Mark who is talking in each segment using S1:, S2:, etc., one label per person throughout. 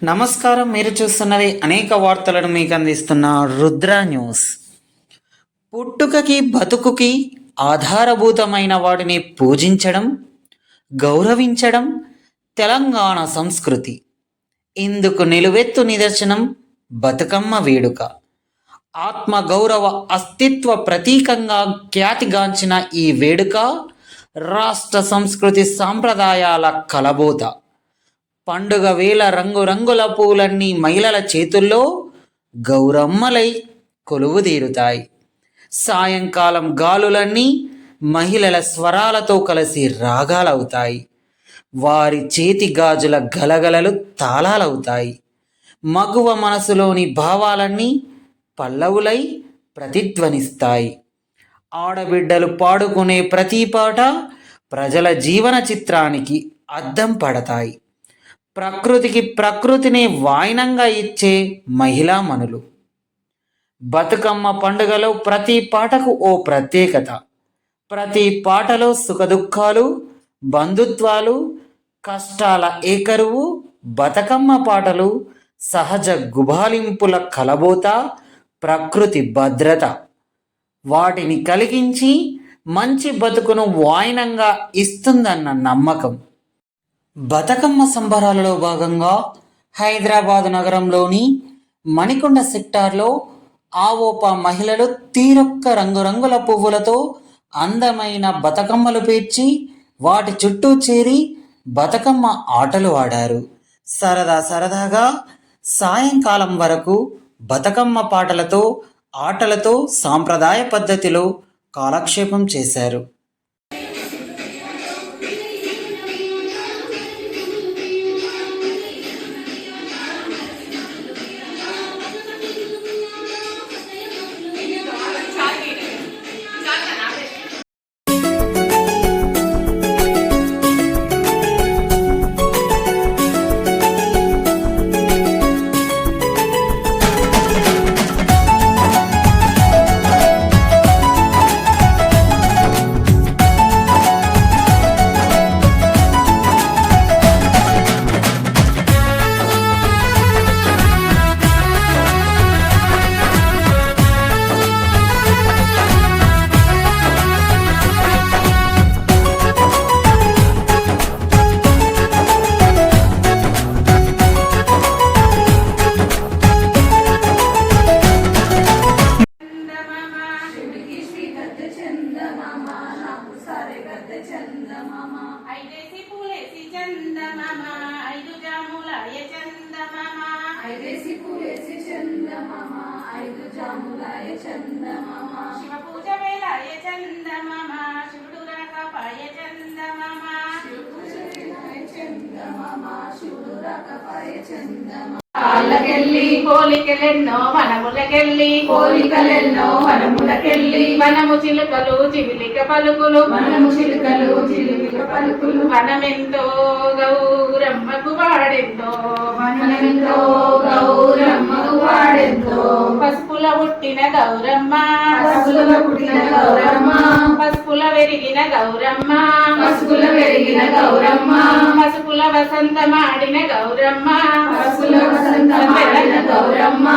S1: నమస్కారం. మీరు చూస్తున్నది అనేక వార్తలను మీకు అందిస్తున్న రుద్ర న్యూస్. పుట్టుకకి బతుకుకి ఆధారభూతమైన వాటిని పూజించడం, గౌరవించడం తెలంగాణ సంస్కృతి. ఇందుకు నిలువెత్తు నిదర్శనం బతుకమ్మ వేడుక. ఆత్మగౌరవ అస్తిత్వ ప్రతీకంగా ఖ్యాతిగాంచిన ఈ వేడుక రాష్ట్ర సంస్కృతి సాంప్రదాయాల కలబోత. పండుగ వేళ రంగురంగుల పూలన్నీ మహిళల చేతుల్లో గౌరమ్మలై కొలువుదీరుతాయి. సాయంకాలం గాలులన్నీ మహిళల స్వరాలతో కలిసి రాగాలవుతాయి. వారి చేతి గాజుల గలగలలు తాళాలవుతాయి. మగువ మనసులోని భావాలన్నీ పల్లవులై ప్రతిధ్వనిస్తాయి. ఆడబిడ్డలు పాడుకునే ప్రతి పాట ప్రజల జీవన చిత్రానికి అద్దం పడతాయి. ప్రకృతిని వాయినంగా ఇచ్చే మహిళామణులు. బతుకమ్మ పండుగలో ప్రతి పాటకు ఓ ప్రత్యేకత. ప్రతి పాటలో సుఖదుఖాలు, బంధుత్వాలు, కష్టాల ఏకరువు, బతుకమ్మ పాటలు, సహజ గుబాలింపుల కలబోత, ప్రకృతి భద్రత వాటిని కలిగించి మంచి బతుకును వాయినంగా ఇస్తుందన్న నమ్మకం. బతుకమ్మ సంబరాలలో భాగంగా హైదరాబాద్ నగరంలోని మణికొండ సెక్టార్లో ఆవోపా మహిళలు తీరొక్క రంగురంగుల పువ్వులతో అందమైన బతుకమ్మలు పేర్చి వాటి చుట్టూ చేరి బతుకమ్మ ఆటలు ఆడారు. సరదాగా సాయంకాలం వరకు బతుకమ్మ పాటలతో, ఆటలతో సాంప్రదాయ పద్ధతిలో కాలక్షేపం చేశారు.
S2: ఐదేసి పూలేసి చందమామ ఐదు జాములాయ చందమామ ఐదేసి పూలేసి చందమామ ఐదు జాములాయ చందమామ శివ పూజ వేళాయ చందమామ శివుడు రాకపాయ చందమామ శివ పూజ వేళాయ చందమామ శివుడు రాకపాయ చందమామ కాళ్ళకెళ్ళి కోలికలెన్నో వనములకెళ్ళి కోలికలెన్నో వనములకెళ్ళి వనము చిలుకలు చివిలిక పలుకులు వనము చిలుకలు చిలుక పలుకులు వనమెంతో గౌరమ్మకు వాడెంతో వనమెంతో గౌరమ్మకు వాడెంతో పసుపుల పుట్టిన గౌరమ్మ పసుపుల పుట్టిన గౌరమ్మ పసుపుల వెరిగిన గౌరమ్మ పసుపుల వెరిగిన గౌరమ్మ పసుపుల వసంతమాడిన గౌరమ్మ పసుపుల వసంతమాడిన గౌరమ్మ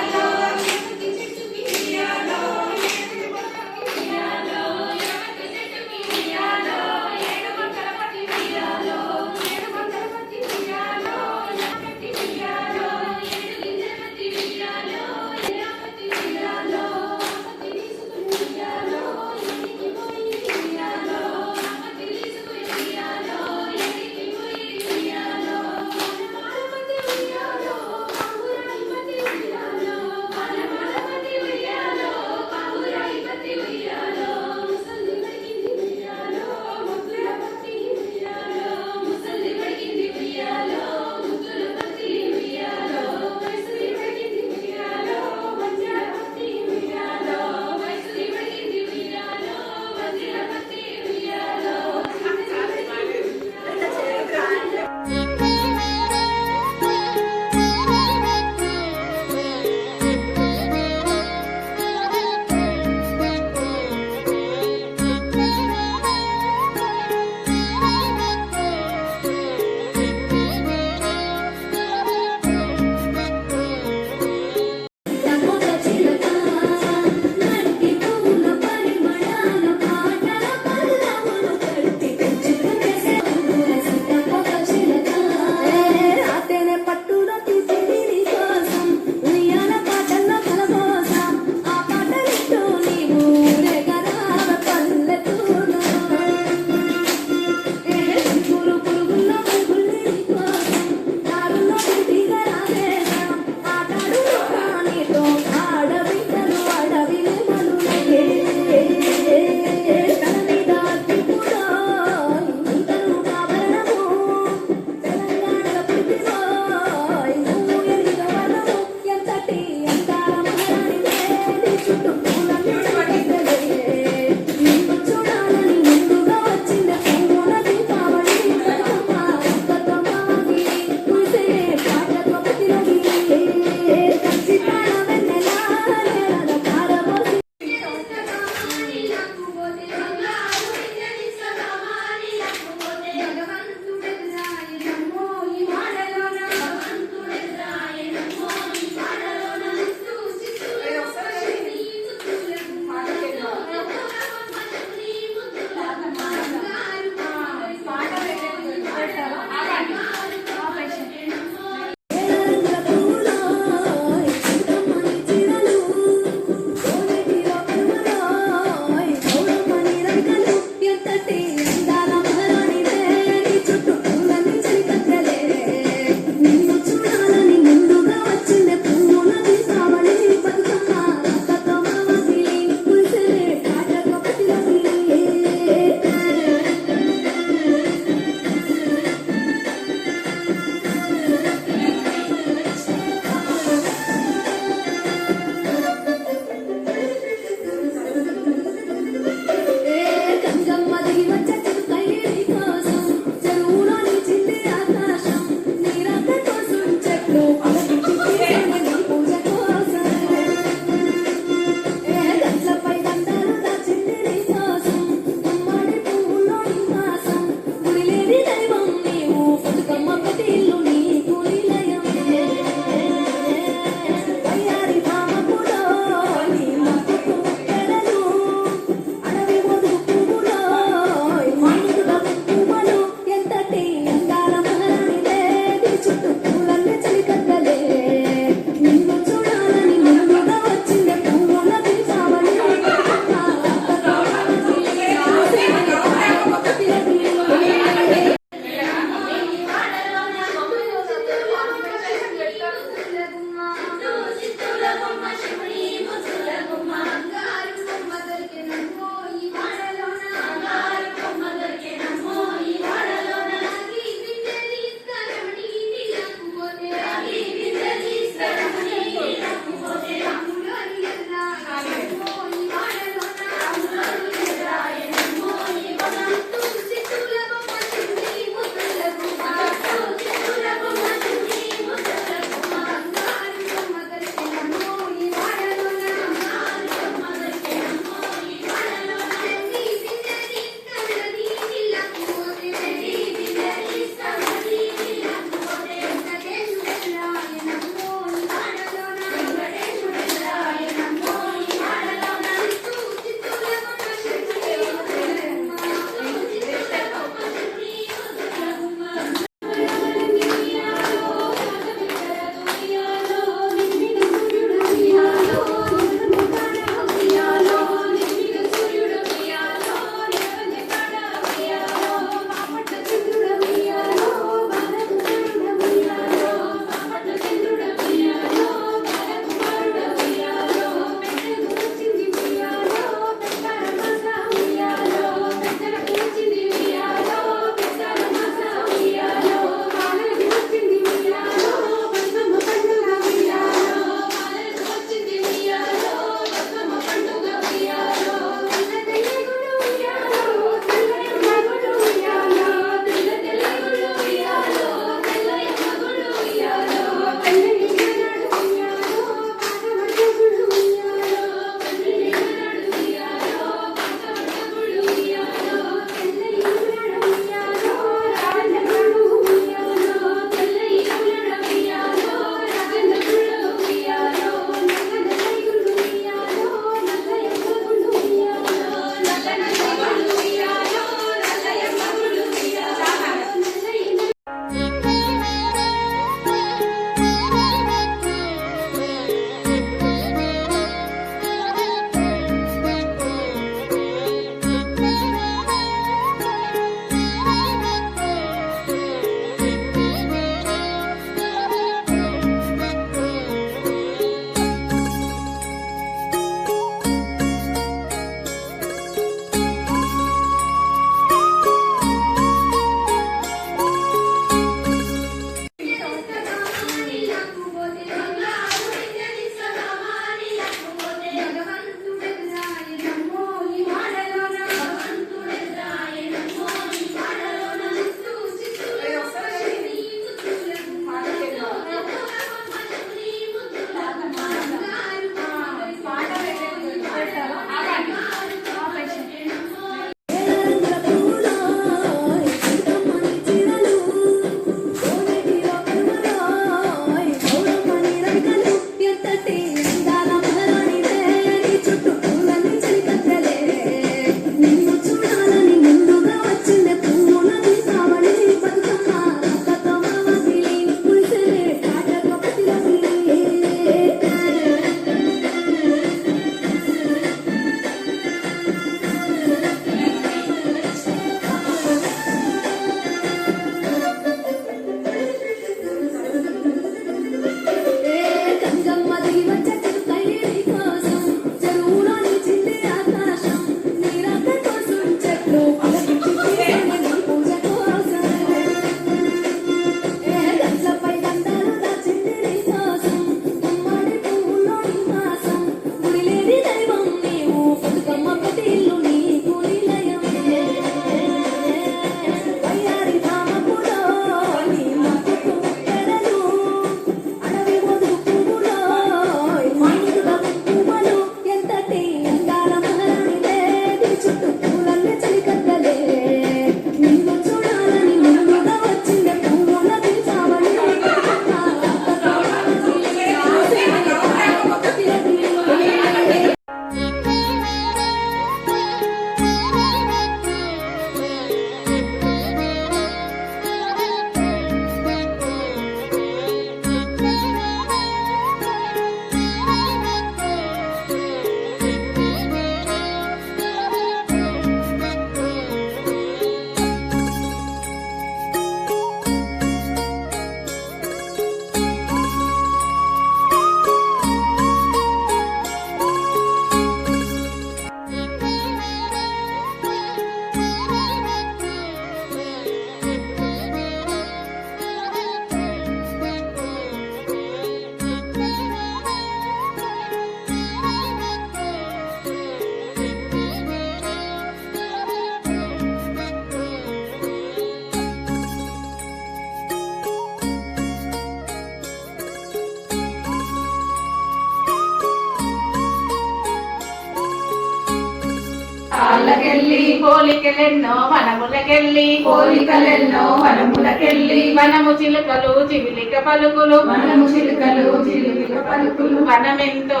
S2: వాళ్ళకెళ్ళి పోలికలెన్నో వనములకెళ్ళి పోలికలెన్నో వనములకెళ్ళి వనము చిలుకలు చిలిక పలుకులు వనము చిలుకలు చిలిక పలుకులు వనమెంతో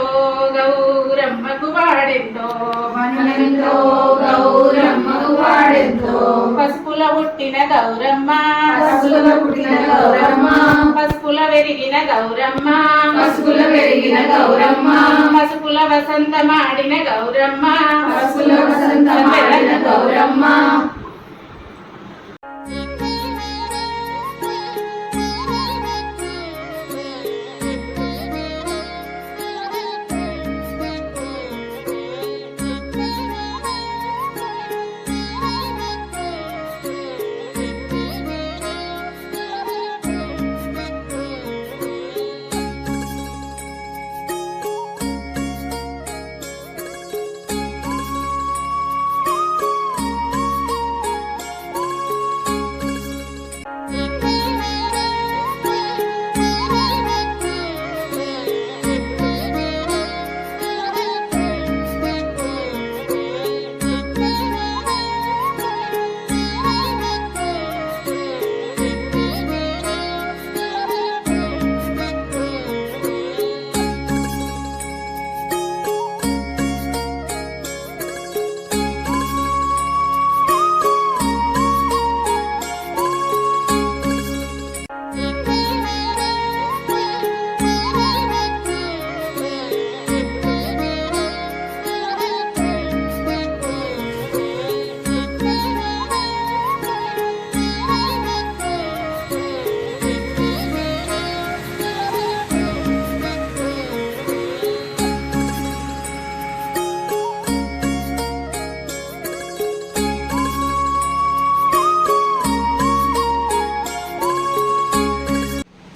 S2: గౌరమ్మకు వాడెంతో వనమెంతో గౌరమ్మకు వాడెంతో పసుపుల పుట్టిన గౌరమ్మ పసుపుల పుట్టిన గౌరమ్మ పసుపుల వెరిగిన గౌరమ్మ పసుపుల వెరిగిన గౌరమ్మ పసుపుల వసంతమాడిన గౌరమ్మ పసుపుల వసంతమాడిన గౌరమ్మ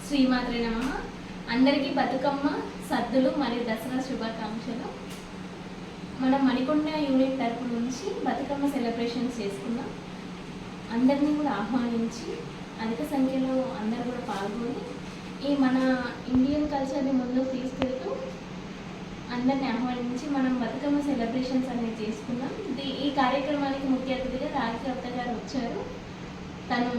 S3: శ్రీమాత్రే నమః. అందరికీ బతుకమ్మ సద్దులు మరియు దసరా శుభాకాంక్షలు. మనం మణికొండ యూనిట్ తరపు నుంచి బతుకమ్మ సెలబ్రేషన్స్ చేసుకున్నాం. అందరినీ కూడా ఆహ్వానించి అధిక సంఖ్యలో అందరూ కూడా పాల్గొని ఈ మన ఇండియన్ కల్చర్ని ముందుకు తీసుకెళ్తూ అందరిని ఆహ్వానించి మనం బతుకమ్మ సెలబ్రేషన్స్ అనేది చేసుకున్నాం. ఈ కార్యక్రమానికి ముఖ్య అతిథిగా రాజకీయ గారు వచ్చారు. తను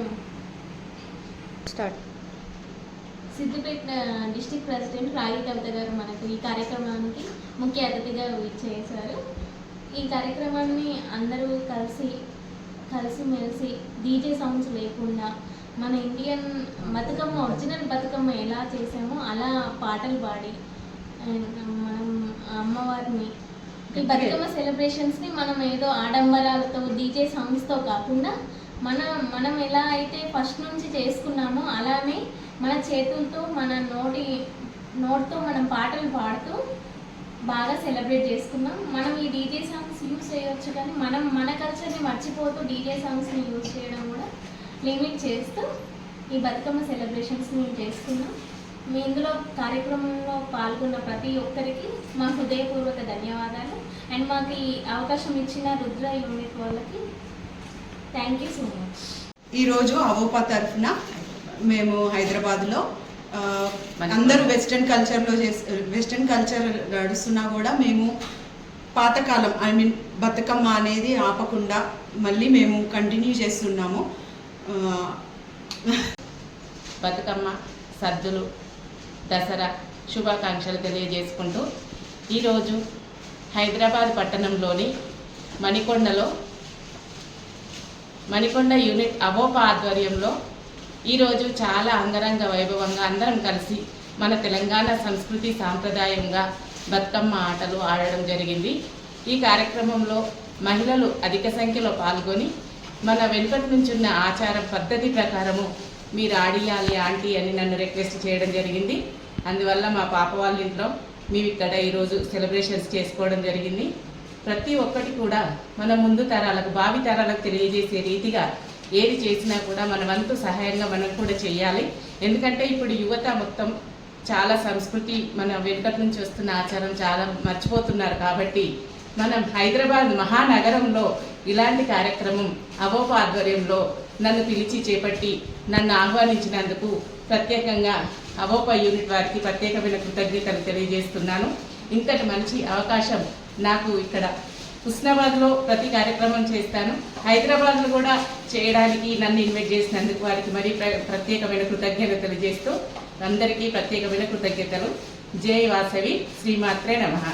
S3: సిద్దిపేట డిస్ట్రిక్ట్ ప్రెసిడెంట్ రాగి కవిత గారు మనకు ఈ కార్యక్రమానికి ముఖ్య అతిథిగా ఇచ్చేశారు. ఈ కార్యక్రమాన్ని అందరూ కలిసిమెలిసి డీజే సౌండ్స్ లేకుండా మన ఇండియన్ బతుకమ్మ ఒరిజినల్ బతుకమ్మ ఎలా చేసామో అలా పాటలు పాడి మనం అమ్మవారిని ఈ బతుకమ్మ సెలబ్రేషన్స్ని మనం ఏదో ఆడంబరాలతో డీజే సౌండ్స్తో కాకుండా మనం ఎలా అయితే ఫస్ట్ నుంచి చేసుకున్నామో అలానే మన చేతులతో మన నోటితో మనం పాటలు పాడుతూ బాగా సెలబ్రేట్ చేసుకున్నాం. మనం ఈ డీజే సాంగ్స్ యూజ్ చేయవచ్చు, కానీ మన కల్చర్ని మర్చిపోతూ డీజే సాంగ్స్ని యూజ్ చేయడం కూడా లిమిట్ చేస్తూ ఈ బతుకమ్మ సెలబ్రేషన్స్ని చేసుకున్నాం. మీ ఇందులో కార్యక్రమంలో పాల్గొన్న ప్రతి ఒక్కరికి మా హృదయపూర్వక ధన్యవాదాలు. అండ్ మాకు ఈ అవకాశం ఇచ్చిన రుద్ర యూనిట్ వాళ్ళకి థ్యాంక్ యూ సో మచ్.
S4: ఈరోజు అవోపా తరఫున మేము హైదరాబాద్లో అందరూ వెస్ట్రన్ కల్చర్ నడుస్తున్నా కూడా మేము పాతకాలం బతుకమ్మ అనేది ఆపకుండా మళ్ళీ మేము కంటిన్యూ చేస్తున్నాము.
S5: బతుకమ్మ సద్దులు దసరా శుభాకాంక్షలు తెలియజేసుకుంటూ ఈరోజు హైదరాబాద్ పట్టణంలోని మణికొండ యూనిట్ అవోపా ఆధ్వర్యంలో ఈరోజు చాలా అంగరంగ వైభవంగా అందరం కలిసి మన తెలంగాణ సంస్కృతి సాంప్రదాయంగా బతుకమ్మ ఆటలు ఆడడం జరిగింది. ఈ కార్యక్రమంలో మహిళలు అధిక సంఖ్యలో పాల్గొని మన వెనుకటి నుంచి ఉన్న ఆచారం పద్ధతి ప్రకారము మీరు ఆడియాలి ఆంటీ అని నన్ను రిక్వెస్ట్ చేయడం జరిగింది. అందువల్ల మా పాప వాళ్ళ ఇంట్లో మేము ఇక్కడ ఈరోజు సెలబ్రేషన్స్ చేసుకోవడం జరిగింది. ప్రతి ఒక్కటి కూడా మన ముందు తరాలకు భావి తరాలకు తెలియజేసే రీతిగా ఏది చేసినా కూడా మన వంతు సహాయంగా మనం కూడా చేయాలి. ఎందుకంటే ఇప్పుడు యువత మొత్తం చాలా సంస్కృతి మన వెనుకటి నుంచి వస్తున్న ఆచారం చాలా మర్చిపోతున్నారు. కాబట్టి మనం హైదరాబాద్ మహానగరంలో ఇలాంటి కార్యక్రమం అవోపా ఆధ్వర్యంలో నన్ను పిలిచి చేపట్టి నన్ను ఆహ్వానించినందుకు ప్రత్యేకంగా అవోపా యూనిట్ వారికి ప్రత్యేకమైన కృతజ్ఞతలు తెలియజేస్తున్నాను. ఇంతటి మంచి అవకాశం నాకు ఇక్కడ హుస్నాబాద్లో ప్రతి కార్యక్రమం చేస్తాను. హైదరాబాద్లో కూడా చేయడానికి నన్ను ఇన్వైట్ చేసినందుకు వారికి మరీ ప్రత్యేకమైన కృతజ్ఞతలు తెలియజేస్తూ అందరికీ ప్రత్యేకమైన కృతజ్ఞతలు. జై వాసవి, శ్రీమాత్రే నమః.